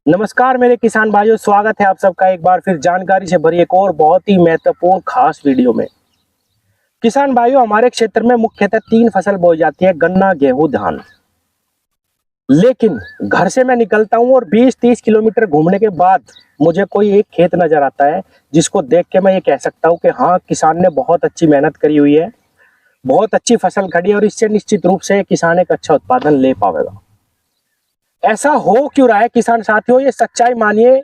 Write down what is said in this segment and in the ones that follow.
नमस्कार मेरे किसान भाइयों, स्वागत है आप सबका एक बार फिर जानकारी से भरी एक और बहुत ही महत्वपूर्ण खास वीडियो में। किसान भाइयों, हमारे क्षेत्र में मुख्यतः 3 फसल बोई जाती है, गन्ना, गेहूं, धान। लेकिन घर से मैं निकलता हूं और 20-30 किलोमीटर घूमने के बाद मुझे कोई एक खेत नजर आता है जिसको देख के मैं ये कह सकता हूं कि हाँ, किसान ने बहुत अच्छी मेहनत करी हुई है, बहुत अच्छी फसल खड़ी है और इससे निश्चित रूप से किसान एक अच्छा उत्पादन ले पाएगा। ऐसा हो क्यों रहा है किसान साथियों? ये सच्चाई मानिए,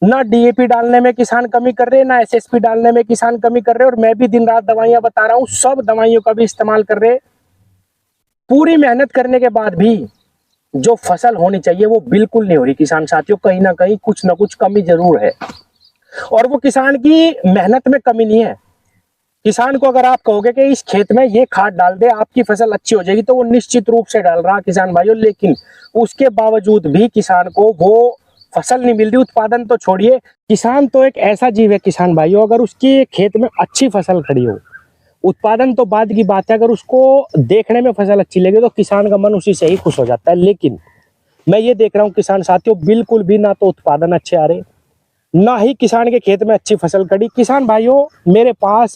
ना डीएपी डालने में किसान कमी कर रहे हैं, ना एसएसपी डालने में किसान कमी कर रहे हैं। और मैं भी दिन रात दवाइयां बता रहा हूं, सब दवाइयों का भी इस्तेमाल कर रहे हैं। पूरी मेहनत करने के बाद भी जो फसल होनी चाहिए वो बिल्कुल नहीं हो रही किसान साथियों। कहीं ना कुछ कमी जरूर है। और वो किसान की मेहनत में कमी नहीं है। किसान को अगर आप कहोगे कि इस खेत में ये खाद डाल दे, आपकी फसल अच्छी हो जाएगी, तो वो निश्चित रूप से डाल रहा किसान भाइयों। लेकिन उसके बावजूद भी किसान को वो फसल नहीं मिल रही। उत्पादन तो छोड़िए, किसान तो एक ऐसा जीव है किसान भाइयों, अगर उसके खेत में अच्छी फसल खड़ी हो, उत्पादन तो बाद की बात है, अगर उसको देखने में फसल अच्छी लगे तो किसान का मन उसी से ही खुश हो जाता है। लेकिन मैं ये देख रहा हूँ किसान साथियों, बिल्कुल भी ना तो उत्पादन अच्छे आ रहे, ना ही किसान के खेत में अच्छी फसल खड़ी। किसान भाइयों, मेरे पास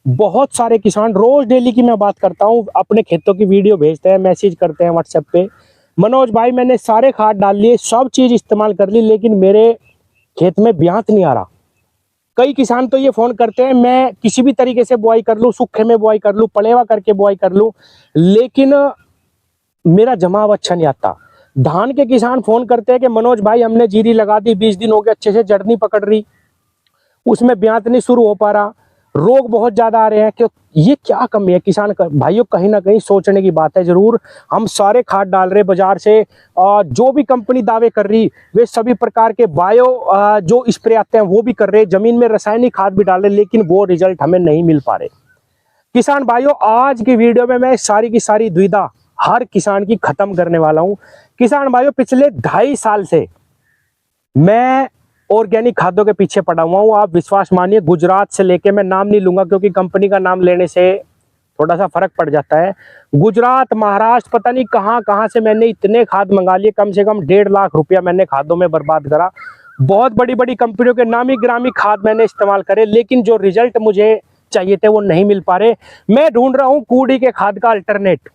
बहुत सारे किसान रोज डेली की मैं बात करता हूँ, अपने खेतों की वीडियो भेजते हैं, मैसेज करते हैं व्हाट्सएप पे, मनोज भाई मैंने सारे खाद डाल लिए, सब चीज इस्तेमाल कर ली, लेकिन मेरे खेत में ब्यात नहीं आ रहा। कई किसान तो ये फोन करते हैं, मैं किसी भी तरीके से बुआई कर लूँ, सूखे में बुआई कर लूँ, पलेवा करके बुआई कर लूँ, लेकिन मेरा जमाव अच्छा नहीं आता। धान के किसान फोन करते हैं कि मनोज भाई हमने जीरी लगा दी, 20 दिन हो गए, अच्छे से जड़ नहीं पकड़ रही, उसमें ब्यात नहीं शुरू हो पा रहा, रोग बहुत ज्यादा आ रहे हैं। क्यों? ये क्या कमी है किसान भाइयों? कहीं ना कहीं सोचने की बात है जरूर। हम सारे खाद डाल रहे बाजार से, जो भी कंपनी दावे कर रही वे सभी प्रकार के बायो जो स्प्रे आते हैं वो भी कर रहे, जमीन में रासायनिक खाद भी डाल रहे, लेकिन वो रिजल्ट हमें नहीं मिल पा रहे। किसान भाइयों, आज की वीडियो में मैं सारी की सारी दुविधा हर किसान की खत्म करने वाला हूं। किसान भाइयों, पिछले 2.5 साल से मैं ऑर्गेनिक खादों के पीछे पड़ा हुआ हूँ। आप विश्वास मानिए, गुजरात से लेके, मैं नाम नहीं लूंगा क्योंकि कंपनी का नाम लेने से थोड़ा सा फर्क पड़ जाता है, गुजरात, महाराष्ट्र, पता नहीं कहां कहां से मैंने इतने खाद मंगा लिए, कम से कम 1.5 लाख रुपया मैंने खादों में बर्बाद करा। बहुत बड़ी बड़ी कंपनियों के नामी ग्रामी खाद मैंने इस्तेमाल करे, लेकिन जो रिजल्ट मुझे चाहिए थे वो नहीं मिल पा रहे। मैं ढूंढ रहा हूँ कूड़ी के खाद का अल्टरनेट।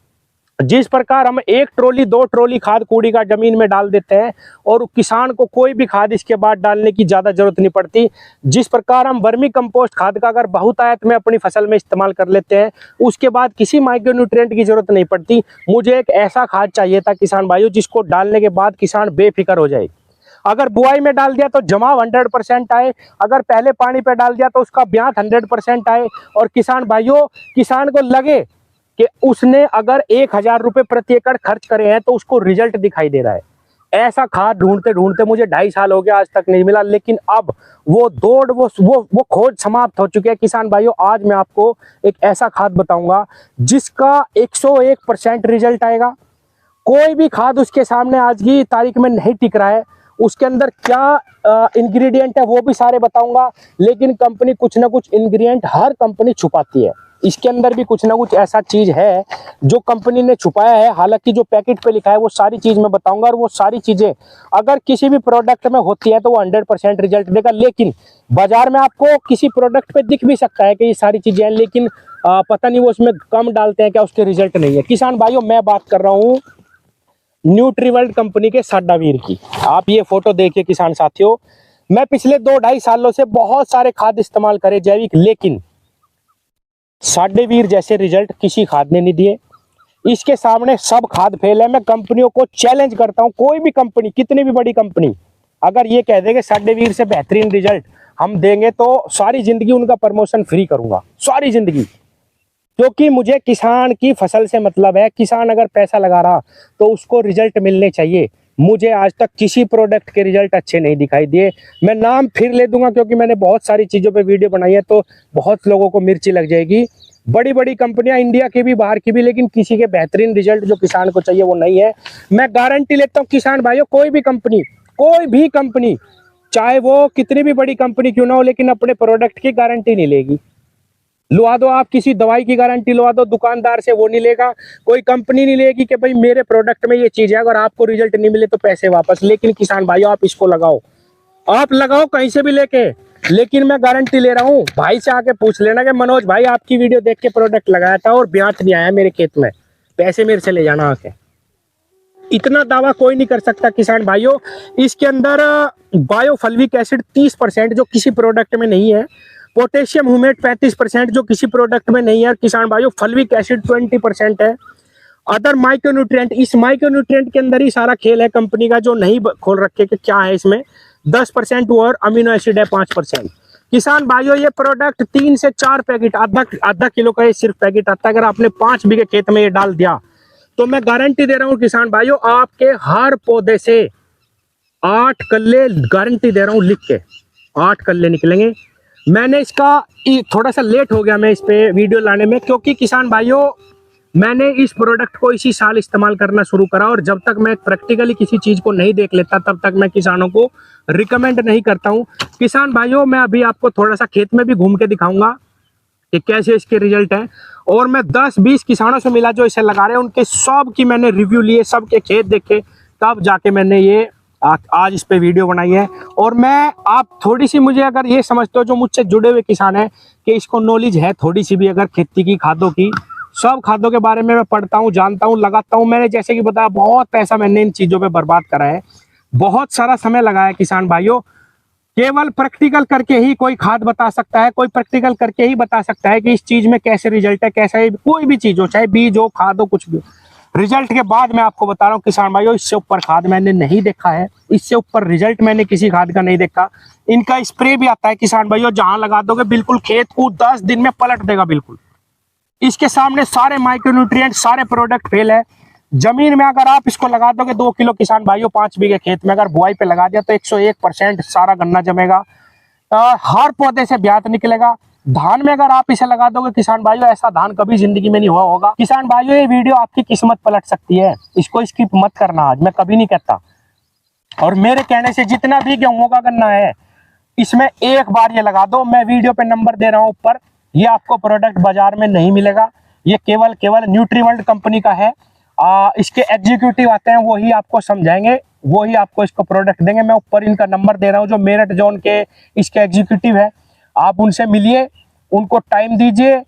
जिस प्रकार हम 1 ट्रॉली 2 ट्रॉली खाद कूड़ी का जमीन में डाल देते हैं और किसान को कोई भी खाद इसके बाद डालने की ज्यादा जरूरत नहीं पड़ती, जिस प्रकार हम वर्मी कंपोस्ट खाद का अगर बहुतायत में अपनी फसल में इस्तेमाल कर लेते हैं, उसके बाद किसी माइक्रो न्यूट्रिएंट की जरूरत नहीं पड़ती। मुझे एक ऐसा खाद चाहिए था किसान भाइयों, जिसको डालने के बाद किसान बेफिक्र हो जाए। अगर बुआई में डाल दिया तो जमाव 100% आए, अगर पहले पानी पे डाल दिया तो उसका ब्यात 100% आए, और किसान भाइयों, किसान को लगे कि उसने अगर 1,000 रुपए प्रति एकड़ खर्च करे हैं तो उसको रिजल्ट दिखाई दे रहा है। ऐसा खाद ढूंढते ढूंढते मुझे 2.5 साल हो गया, आज तक नहीं मिला। लेकिन अब वो दौड़, वो खोज समाप्त हो चुकी है। किसान भाइयों, आज मैं आपको एक ऐसा खाद बताऊंगा जिसका 101% रिजल्ट आएगा। कोई भी खाद उसके सामने आज की तारीख में नहीं टिक रहा है। उसके अंदर क्या इंग्रेडिएंट है वो भी सारे बताऊंगा, लेकिन कंपनी कुछ ना कुछ इंग्रेडिएंट हर कंपनी छुपाती है। इसके अंदर भी कुछ ना कुछ ऐसा चीज है जो कंपनी ने छुपाया है। हालांकि जो पैकेट पे लिखा है वो सारी चीज मैं बताऊंगा, और वो सारी चीजें अगर किसी भी प्रोडक्ट में होती है तो वो 100% रिजल्ट देगा। लेकिन बाजार में आपको किसी प्रोडक्ट पे दिख भी सकता है कि ये सारी चीजें हैं, लेकिन पता नहीं वो उसमें कम डालते हैं क्या, उसके रिजल्ट नहीं है। किसान भाइयों, मैं बात कर रहा हूँ न्यूट्रीवर्ल्ड कंपनी के साडावीर की। आप ये फोटो देखिए किसान साथियों, मैं पिछले 2-2.5 सालों से बहुत सारे खाद इस्तेमाल करे जैविक, लेकिन साडेवीर जैसे रिजल्ट किसी खाद ने नहीं दिए। इसके सामने सब खाद फेल है। मैं कंपनियों को चैलेंज करता हूं, कोई भी कंपनी, कितनी भी बड़ी कंपनी, अगर ये कह दे कि साडेवीर से बेहतरीन रिजल्ट हम देंगे तो सारी जिंदगी उनका प्रमोशन फ्री करूंगा, सारी जिंदगी। क्योंकि मुझे किसान की फसल से मतलब है। किसान अगर पैसा लगा रहा तो उसको रिजल्ट मिलने चाहिए। मुझे आज तक किसी प्रोडक्ट के रिजल्ट अच्छे नहीं दिखाई दिए। मैं नाम फिर ले दूंगा क्योंकि मैंने बहुत सारी चीजों पे वीडियो बनाई है, तो बहुत लोगों को मिर्ची लग जाएगी। बड़ी बड़ी कंपनियां, इंडिया की भी बाहर की भी, लेकिन किसी के बेहतरीन रिजल्ट जो किसान को चाहिए वो नहीं है। मैं गारंटी लेता हूँ किसान भाइयों, कोई भी कंपनी चाहे वो कितनी भी बड़ी कंपनी क्यों ना हो, लेकिन अपने प्रोडक्ट की गारंटी नहीं लेगी। लुआ दो, आप किसी दवाई की गारंटी लुआ दो दुकानदार से, वो नहीं लेगा, कोई कंपनी नहीं लेगी कि भाई मेरे प्रोडक्ट में ये चीज है, अगर आपको रिजल्ट नहीं मिले तो पैसे वापस। लेकिन किसान भाइयों आप इसको लगाओ, आप लगाओ कहीं से भी लेके, लेकिन मैं गारंटी ले रहा हूँ। भाई से आके पूछ लेना कि मनोज भाई आपकी वीडियो देख के प्रोडक्ट लगाया था और ब्याज नहीं आया मेरे खेत में, पैसे मेरे से ले जाना आके। इतना दावा कोई नहीं कर सकता किसान भाइयों। इसके अंदर बायोफल्विक एसिड 30% जो किसी प्रोडक्ट में नहीं है, पोटेशियम ह्यूमेट 35% जो किसी प्रोडक्ट में नहीं है किसान भाइयों, फल्विक एसिड 20% है, अदर माइक्रोन्यूट्रिएंट। इस माइक्रोन्यूट्रिएंट के अंदर ही सारा खेल है कंपनी का, जो नहीं खोल रखे कि क्या है इसमें। 10% और अमीनो एसिड है 5%। किसान भाइयों ये प्रोडक्ट 3 से 4 पैकेट, आधा किलो का ये सिर्फ पैकेट आता है। अगर आपने 5 बीघे खेत में ये डाल दिया तो मैं गारंटी दे रहा हूँ किसान भाइयों, आपके हर पौधे से 8 कल्ले, गारंटी दे रहा हूँ लिख के, 8 कल्ले निकलेंगे। मैंने इसका थोड़ा सा लेट हो गया मैं इस पे वीडियो लाने में, क्योंकि किसान भाइयों मैंने इस प्रोडक्ट को इसी साल इस्तेमाल करना शुरू करा, और जब तक मैं प्रैक्टिकली किसी चीज को नहीं देख लेता तब तक मैं किसानों को रिकमेंड नहीं करता हूं। किसान भाइयों मैं अभी आपको थोड़ा सा खेत में भी घूम के दिखाऊंगा कि कैसे इसके रिजल्ट हैं, और मैं 10-20 किसानों से मिला जो इसे लगा रहे हैं, उनके सब की मैंने रिव्यू लिए, सबके खेत देखे, तब जाके मैंने ये आज इस पे वीडियो बनाई है। और मैं आप थोड़ी सी मुझे अगर ये समझते हो जो मुझसे जुड़े हुए किसान हैं कि इसको नॉलेज है थोड़ी सी भी अगर खेती की, खादों की, सब खादों के बारे में मैं पढ़ता हूँ, जानता हूँ, लगाता हूँ। मैंने जैसे कि बताया बहुत पैसा मैंने इन चीज़ों पे बर्बाद करा है, बहुत सारा समय लगाया किसान भाइयों। केवल प्रैक्टिकल करके ही कोई खाद बता सकता है, कोई प्रैक्टिकल करके ही बता सकता है कि इस चीज़ में कैसे रिजल्ट है, कैसा कोई भी चीज़ हो, चाहे बीज हो, खाद हो, कुछ भी हो। रिजल्ट के बाद मैं आपको बता रहा हूँ किसान भाइयों, इससे ऊपर खाद मैंने नहीं देखा है, इससे ऊपर रिजल्ट मैंने किसी खाद का नहीं देखा। इनका स्प्रे भी आता है किसान भाइयों, जहां लगा दोगे बिल्कुल खेत को 10 दिन में पलट देगा बिल्कुल। इसके सामने सारे माइक्रोन्यूट्रिएंट, सारे प्रोडक्ट फेल है। जमीन में अगर आप इसको लगा दोगे 2 किलो किसान भाइयों 5 बीघे खेत में अगर बुआई पे लगा दिया तो 101% सारा गन्ना जमेगा, हर पौधे से ब्यात निकलेगा। धान में अगर आप इसे लगा दोगे किसान भाइयों, ऐसा धान कभी जिंदगी में नहीं हुआ होगा। किसान भाइयों ये वीडियो आपकी किस्मत पलट सकती है, इसको स्किप मत करना, आज मैं कभी नहीं कहता। और मेरे कहने से जितना भी गेहूं का गन्ना है इसमें एक बार ये लगा दो, मैं वीडियो पे नंबर दे रहा हूं ऊपर, ये आपको प्रोडक्ट बाजार में नहीं मिलेगा, ये केवल न्यूट्रीवर्ल्ड कंपनी का है। इसके एग्जीक्यूटिव आते हैं, वही आपको समझाएंगे, वही आपको इसको प्रोडक्ट देंगे। मैं ऊपर इनका नंबर दे रहा हूँ, जो मेरठ जोन के इसके एग्जीक्यूटिव है, आप उनसे मिलिए, उनको टाइम दीजिए।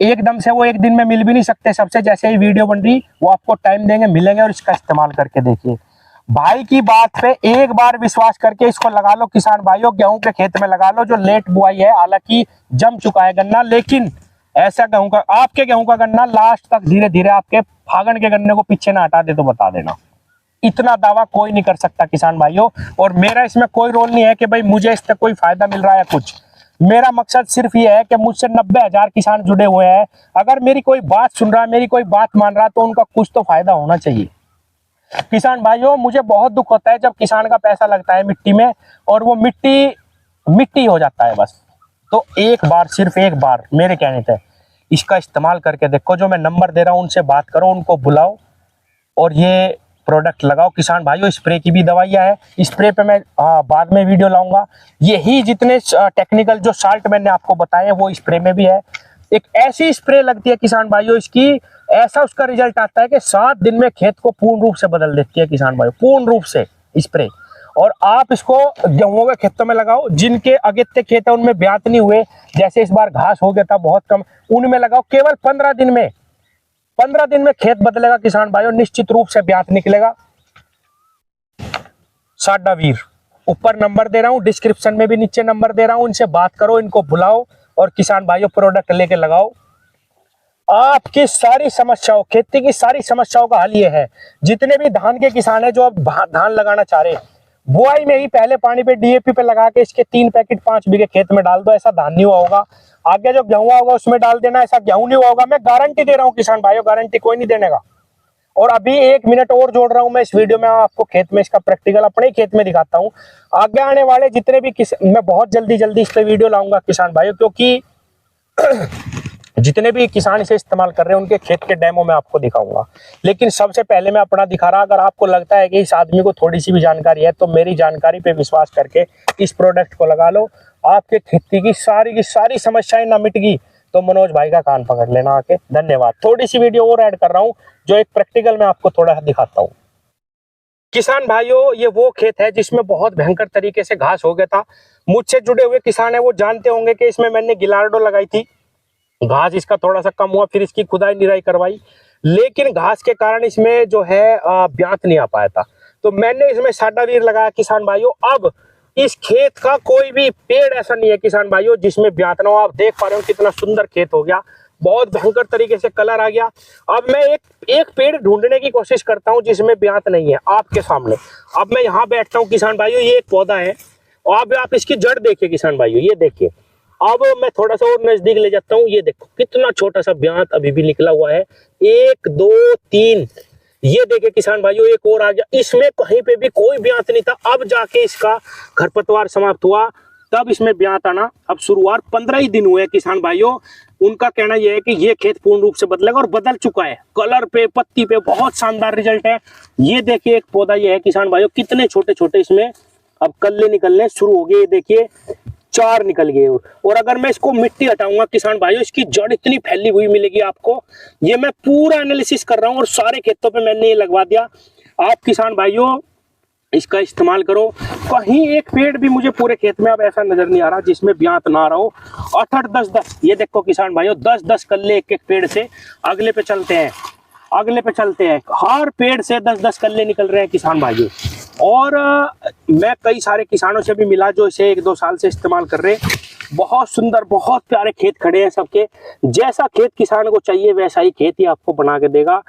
एकदम से वो एक दिन में मिल भी नहीं सकते सबसे, जैसे ही वीडियो बन रही वो आपको टाइम देंगे, मिलेंगे और इसका इस्तेमाल करके देखिए। भाई की बात पे एक बार विश्वास करके इसको लगा लो किसान भाइयों, गेहूं के खेत में लगा लो जो लेट बुआई है, हालांकि जम चुका है गन्ना, लेकिन ऐसा गेहूं का, आपके गेहूं का गन्ना लास्ट तक धीरे धीरे आपके फागण के गन्ने को पीछे ना हटा दे तो बता देना। इतना दावा कोई नहीं कर सकता किसान भाइयों। और मेरा इसमें कोई रोल नहीं है कि भाई मुझे इससे कोई फायदा मिल रहा है कुछ, मेरा मकसद सिर्फ ये है कि मुझसे 90,000 किसान जुड़े हुए हैं, अगर मेरी कोई बात सुन रहा है, मेरी कोई बात मान रहा है तो उनका कुछ तो फायदा होना चाहिए। किसान भाइयों मुझे बहुत दुख होता है जब किसान का पैसा लगता है मिट्टी में और वो मिट्टी हो जाता है बस। तो एक बार, सिर्फ एक बार मेरे कहने पे इसका इस्तेमाल करके देखो, जो मैं नंबर दे रहा हूँ उनसे बात करो, उनको बुलाओ और ये प्रोडक्ट लगाओ किसान भाइयों। स्प्रे की भी दवाइयाँ है, स्प्रे पे मैं बाद में वीडियो लाऊंगा। यही जितने टेक्निकल जो साल्ट मैंने आपको बताए हैं वो स्प्रे में भी है। एक ऐसी स्प्रे लगती है किसान भाइयों इसकी, ऐसा उसका रिजल्ट आता है कि 7 दिन में खेत को पूर्ण रूप से बदल देती है किसान भाइयों, पूर्ण रूप से स्प्रे। और आप इसको गेहूं के खेतों में लगाओ, जिनके अगेते खेत है उनमें ब्यात नहीं हुए, जैसे इस बार घास हो गया था बहुत कम, उनमें लगाओ। केवल 15 दिन में खेत बदलेगा किसान भाइयों, निश्चित रूप से ब्यात निकलेगा। साडा वीर, ऊपर नंबर दे रहा हूं, डिस्क्रिप्शन में भी नीचे नंबर दे रहा हूं, इनसे बात करो, इनको बुलाओ और किसान भाइयों प्रोडक्ट लेके लगाओ। आपकी सारी समस्याओं, खेती की सारी समस्याओं का हल ये है। जितने भी धान के किसान हैं जो अब धान लगाना चाह रहे हैं, बुआई में ही पहले पानी पे डीएपी पे लगा के इसके 3 पैकेट 5 बीघे खेत में डाल दो, ऐसा धान नहीं हुआ होगा। आगे जो गेहूं होगा उसमें डाल देना, ऐसा गेहूं नहीं हुआ होगा। मैं गारंटी दे रहा हूं किसान भाइयों, गारंटी कोई नहीं देने का। और अभी 1 मिनट और जोड़ रहा हूं मैं इस वीडियो में, आपको खेत में इसका प्रैक्टिकल अपने ही खेत में दिखाता हूं। आगे आने वाले जितने भी मैं बहुत जल्दी इस पे वीडियो लाऊंगा किसान भाइयों, क्योंकि जितने भी किसान इसे इस्तेमाल कर रहे हैं उनके खेत के डेमो में आपको दिखाऊंगा। लेकिन सबसे पहले मैं अपना दिखा रहा, अगर आपको लगता है कि इस आदमी को थोड़ी सी भी जानकारी है तो मेरी जानकारी पे विश्वास करके इस प्रोडक्ट को लगा लो। आपके खेती की सारी समस्याएं ना मिट गई तो मनोज भाई का कान पकड़ लेना आके। धन्यवाद। थोड़ी सी वीडियो और ऐड कर रहा हूँ जो एक प्रैक्टिकल में आपको थोड़ा दिखाता हूँ। किसान भाइयों, ये वो खेत है जिसमें बहुत भयंकर तरीके से घास हो गया था। मुझसे जुड़े हुए किसान है वो जानते होंगे कि इसमें मैंने गिलार्डो लगाई थी, घास इसका थोड़ा सा कम हुआ, फिर इसकी खुदाई निराई करवाई, लेकिन घास के कारण इसमें जो है ब्यांत नहीं आ पाया था। तो मैंने इसमें साडावीर लगाया किसान भाइयों। अब इस खेत का कोई भी पेड़ ऐसा नहीं है किसान भाइयों जिसमें ब्यांत ना हो। आप देख पा रहे हो कितना सुंदर खेत हो गया, बहुत भयंकर तरीके से कलर आ गया। अब मैं एक पेड़ ढूंढने की कोशिश करता हूं जिसमें ब्यांत नहीं है आपके सामने। अब मैं यहाँ बैठता हूँ किसान भाइयों, ये एक पौधा है और आप इसकी जड़ देखिए किसान भाइयों, ये देखिए। अब मैं थोड़ा सा और नजदीक ले जाता हूँ, ये देखो कितना छोटा सा ब्यांत अभी भी निकला हुआ है। 1 2 3, ये देखिए किसान भाइयों, एक और आ गया। इसमें कहीं पे भी कोई ब्यांत नहीं था, अब जाके इसका खरपतवार समाप्त हुआ, तब इसमें ब्यांत आना अब शुरुआत 15 ही दिन हुए किसान भाइयों। उनका कहना यह है कि ये खेत पूर्ण रूप से बदलेगा और बदल चुका है। कलर पे, पत्ती पे बहुत शानदार रिजल्ट है। ये देखिए एक पौधा ये है किसान भाइयों, कितने छोटे छोटे इसमें अब कल्ले निकलने शुरू हो गए। ये देखिए 4 निकल गए। और अगर मैं इसको मिट्टी हटाऊंगा किसान भाइयों, इसकी जड़ इतनी फैली हुई मिलेगी आपको। ये मैं पूरा एनालिसिस कर रहा हूँ और सारे खेतों पे मैंने ये लगवा दिया। आप किसान भाइयों इसका इस्तेमाल करो। कहीं एक पेड़ भी मुझे पूरे खेत में अब ऐसा नजर नहीं आ रहा जिसमें ब्यांत ना रहो। 8 10 10, ये देखो किसान भाइयों 10 10 कल्ले एक एक पेड़ से। अगले पे चलते हैं, अगले पे चलते हैं। हर पेड़ से 10 10 कल्ले निकल रहे हैं किसान भाइयों। और मैं कई सारे किसानों से भी मिला जो इसे 1 2 साल से इस्तेमाल कर रहे हैं। बहुत सुंदर, बहुत प्यारे खेत खड़े हैं सबके। जैसा खेत किसान को चाहिए वैसा ही खेत ही आपको बना के देगा।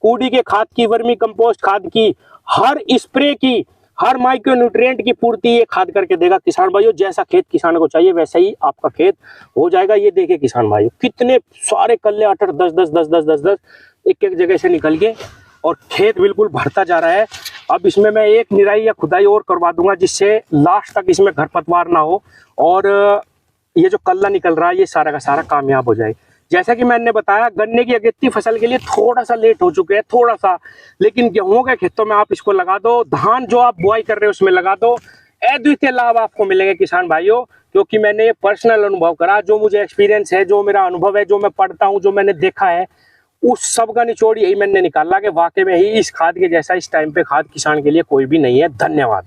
कूड़ी के खाद की, वर्मी कंपोस्ट खाद की, हर स्प्रे की, हर माइक्रो न्यूट्रिएंट की पूर्ति ये खाद करके देगा किसान भाइयों। जैसा खेत किसान को चाहिए वैसा ही आपका खेत हो जाएगा। ये देखिए किसान भाइयों कितने सारे कल्ले 8 8 10 10 10 10 10 10 एक एक जगह से निकल गए और खेत बिल्कुल भरता जा रहा है। अब इसमें मैं एक निराई या खुदाई और करवा दूंगा जिससे लास्ट तक इसमें खरपतवार ना हो और ये जो कल्ला निकल रहा है ये सारा का सारा कामयाब हो जाए। जैसा कि मैंने बताया, गन्ने की अगेती फसल के लिए थोड़ा सा लेट हो चुके हैं, थोड़ा सा, लेकिन गेहूं के खेतों में आप इसको लगा दो। धान जो आप बुआई कर रहे हो उसमें लगा दो। अद्वितीय लाभ आपको मिलेंगे किसान भाइयों, क्योंकि मैंने ये पर्सनल अनुभव करा। जो मुझे एक्सपीरियंस है, जो मेरा अनुभव है, जो मैं पढ़ता हूँ, जो मैंने देखा है, उस सब का निचोड़ यही मैंने निकाला कि वाकई में ही इस खाद के जैसा इस टाइम पे खाद किसान के लिए कोई भी नहीं है। धन्यवाद।